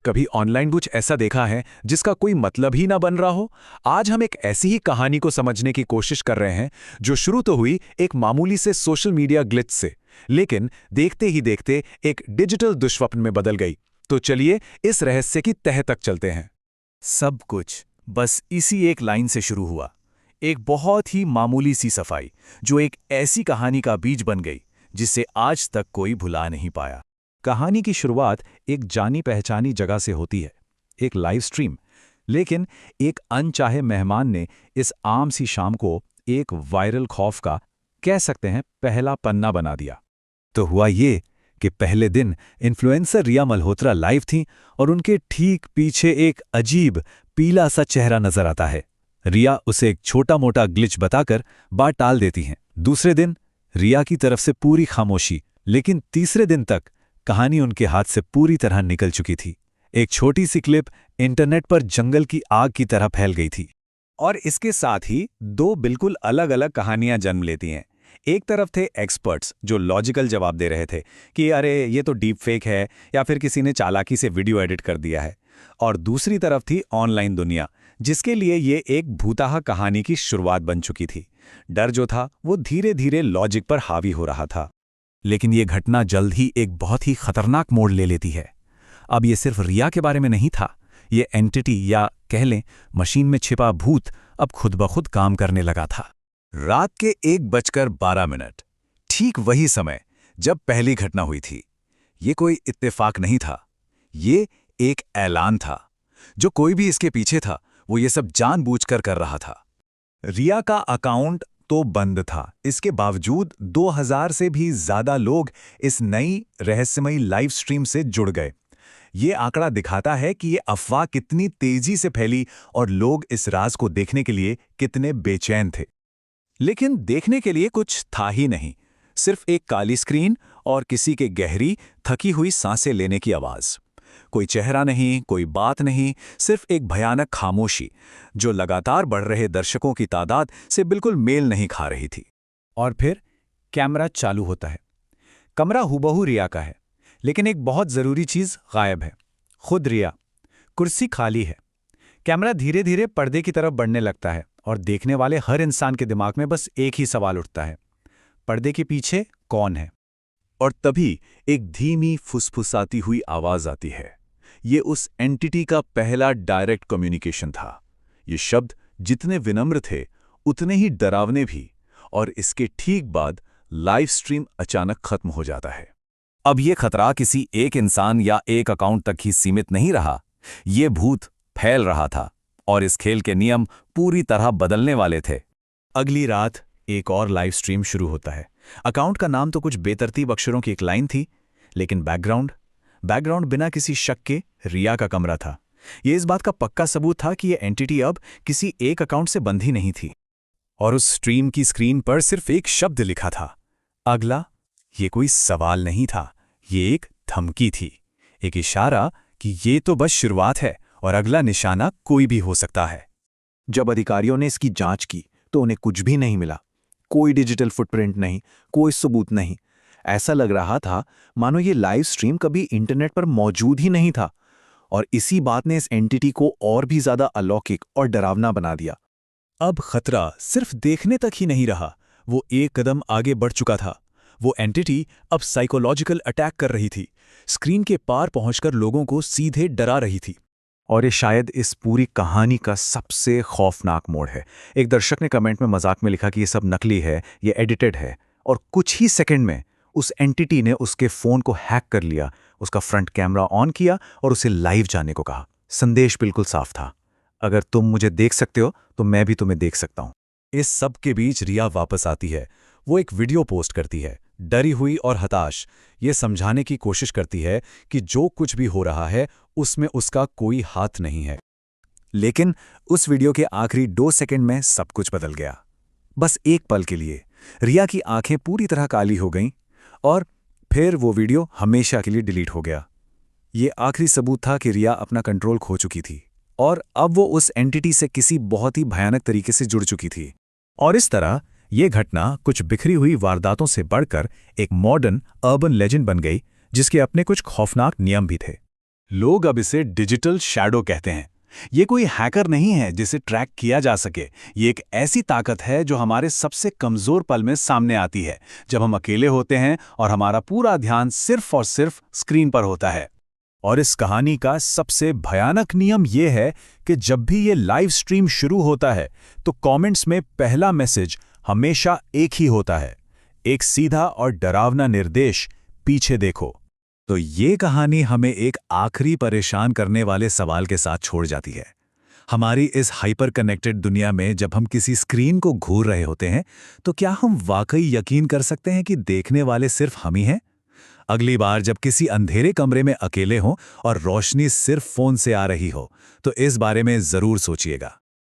कभी ऑनलाइन कुछ ऐसा देखा है जिसका कोई मतलब ही ना बन रहा हो? आज हम एक ऐसी ही कहानी को समझने की कोशिश कर रहे हैं जो शुरू तो हुई एक मामूली से सोशल मीडिया ग्लिच से, लेकिन देखते ही देखते एक डिजिटल दुष्स्वप्न में बदल गई। तो चलिए इस रहस्य की तह तक चलते हैं। सब कुछ बस इसी एक लाइन से शुरू हुआ। एक बहुत ही मामूली सी सफाई जो एक ऐसी कहानी का बीज बन गई जिसे आज तक कोई भुला नहीं पाया। कहानी की शुरुआत एक जानी पहचानी जगह से होती है, एक लाइव स्ट्रीम। लेकिन एक अनचाहे मेहमान ने इस आम सी शाम को एक वायरल खौफ का, कह सकते हैं, पहला पन्ना बना दिया। तो हुआ ये कि पहले दिन इन्फ्लुएंसर रिया मल्होत्रा लाइव थीं और उनके ठीक पीछे एक अजीब पीला सा चेहरा नजर आता है। रिया उसे एक छोटा मोटा ग्लिच बताकर बात टाल देती हैं। दूसरे दिन रिया की तरफ से पूरी खामोशी, लेकिन तीसरे दिन तक कहानी उनके हाथ से पूरी तरह निकल चुकी थी। एक छोटी सी क्लिप इंटरनेट पर जंगल की आग की तरह फैल गई थी। और इसके साथ ही दो बिल्कुल अलग अलग कहानियां जन्म लेती हैं। एक तरफ थे एक्सपर्ट्स जो लॉजिकल जवाब दे रहे थे कि अरे ये तो डीप फेक है या फिर किसी ने चालाकी से वीडियो एडिट कर दिया है। और दूसरी तरफ थी ऑनलाइन दुनिया, जिसके लिए ये एक भूताहा कहानी की शुरुआत बन चुकी थी। डर जो था वो धीरे धीरे लॉजिक पर हावी हो रहा था। लेकिन ये घटना जल्द ही एक बहुत ही खतरनाक मोड़ ले लेती है। अब ये सिर्फ रिया के बारे में नहीं था, ये एंटिटी या कह लें मशीन में छिपा भूत अब खुद ब खुद काम करने लगा था। रात के 1:12, ठीक वही समय जब पहली घटना हुई थी। ये कोई इत्तेफाक नहीं था, ये एक ऐलान था। जो कोई भी इसके पीछे था वो ये सब जानबूझकर कर रहा था। रिया का अकाउंट तो बंद था, इसके बावजूद 2000 से भी ज्यादा लोग इस नई रहस्यमयी लाइव स्ट्रीम से जुड़ गए। ये आंकड़ा दिखाता है कि ये अफवाह कितनी तेजी से फैली और लोग इस राज को देखने के लिए कितने बेचैन थे। लेकिन देखने के लिए कुछ था ही नहीं, सिर्फ एक काली स्क्रीन और किसी के गहरी थकी हुई सांसें लेने की आवाज। कोई चेहरा नहीं, कोई बात नहीं, सिर्फ एक भयानक खामोशी जो लगातार बढ़ रहे दर्शकों की तादाद से बिल्कुल मेल नहीं खा रही थी। और फिर कैमरा चालू होता है। कमरा हूबहू रिया का है, लेकिन एक बहुत जरूरी चीज गायब है, खुद रिया। कुर्सी खाली है। कैमरा धीरे धीरे पर्दे की तरफ बढ़ने लगता है और देखने वाले हर इंसान के दिमाग में बस एक ही सवाल उठता है, पर्दे के पीछे कौन है? और तभी एक धीमी फुसफुसाती हुई आवाज आती है। ये उस एंटिटी का पहला डायरेक्ट कम्युनिकेशन था। ये शब्द जितने विनम्र थे उतने ही डरावने भी। और इसके ठीक बाद लाइव स्ट्रीम अचानक खत्म हो जाता है। अब ये खतरा किसी एक इंसान या एक अकाउंट तक ही सीमित नहीं रहा, ये भूत फैल रहा था और इस खेल के नियम पूरी तरह बदलने वाले थे। अगली रात एक और लाइव स्ट्रीम शुरू होता है। अकाउंट का नाम तो कुछ बेतरतीब अक्षरों की एक लाइन थी, लेकिन बैकग्राउंड बिना किसी शक के रिया का कमरा था। यह इस बात का पक्का सबूत था कि यह एंटिटी अब किसी एक अकाउंट से बंधी नहीं थी। और उस स्ट्रीम की स्क्रीन पर सिर्फ एक शब्द लिखा था, अगला। ये कोई सवाल नहीं था, ये एक धमकी थी, एक इशारा कि ये तो बस शुरुआत है और अगला निशाना कोई भी हो सकता है। जब अधिकारियों ने इसकी जांच की तो उन्हें कुछ भी नहीं मिला। कोई डिजिटल फुटप्रिंट नहीं, कोई सबूत नहीं। ऐसा लग रहा था मानो ये लाइव स्ट्रीम कभी इंटरनेट पर मौजूद ही नहीं था। और इसी बात ने इस एंटिटी को और भी ज्यादा अलौकिक और डरावना बना दिया। अब खतरा सिर्फ देखने तक ही नहीं रहा, वो एक कदम आगे बढ़ चुका था। वो एंटिटी अब साइकोलॉजिकल अटैक कर रही थी, स्क्रीन के पार पहुंचकर लोगों को सीधे डरा रही थी। और ये शायद इस पूरी कहानी का सबसे खौफनाक मोड़ है। एक दर्शक ने कमेंट में मजाक में लिखा कि ये सब नकली है, ये एडिटेड है। और कुछ ही सेकंड में उस एंटिटी ने उसके फोन को हैक कर लिया, उसका फ्रंट कैमरा ऑन किया और उसे लाइव जाने को कहा। संदेश बिल्कुल साफ था, अगर तुम मुझे देख सकते हो तो मैं भी तुम्हें देख सकता हूं। इस सब के बीच रिया वापस आती है। वो एक वीडियो पोस्ट करती है, डरी हुई और हताश, ये समझाने की कोशिश करती है कि जो कुछ भी हो रहा है उसमें उसका कोई हाथ नहीं है। लेकिन उस वीडियो के आखिरी 2 सेकंड में सब कुछ बदल गया। बस एक पल के लिए रिया की आंखें पूरी तरह काली हो गईं और फिर वो वीडियो हमेशा के लिए डिलीट हो गया। ये आखिरी सबूत था कि रिया अपना कंट्रोल खो चुकी थी और अब वो उस एंटिटी से किसी बहुत ही भयानक तरीके से जुड़ चुकी थी। और इस तरह ये घटना कुछ बिखरी हुई वारदातों से बढ़कर एक मॉडर्न अर्बन लेजेंड बन गई, जिसके अपने कुछ खौफनाक नियम भी थे। लोग अब इसे डिजिटल शैडो कहते हैं। ये कोई हैकर नहीं है जिसे ट्रैक किया जा सके। ये एक ऐसी ताकत है जो हमारे सबसे कमजोर पल में सामने आती है, जब हम अकेले होते हैं और हमारा पूरा ध्यान सिर्फ और सिर्फ स्क्रीन पर होता है। और इस कहानी का सबसे भयानक नियम यह है कि जब भी ये लाइव स्ट्रीम शुरू होता है तो कमेंट्स में पहला मैसेज हमेशा एक ही होता है, एक सीधा और डरावना निर्देश, पीछे देखो। तो ये कहानी हमें एक आखिरी परेशान करने वाले सवाल के साथ छोड़ जाती है। हमारी इस हाइपर कनेक्टेड दुनिया में जब हम किसी स्क्रीन को घूर रहे होते हैं तो क्या हम वाकई यकीन कर सकते हैं कि देखने वाले सिर्फ हम ही हैं? अगली बार जब किसी अंधेरे कमरे में अकेले हों और रोशनी सिर्फ फोन से आ रही हो तो इस बारे में जरूर सोचिएगा।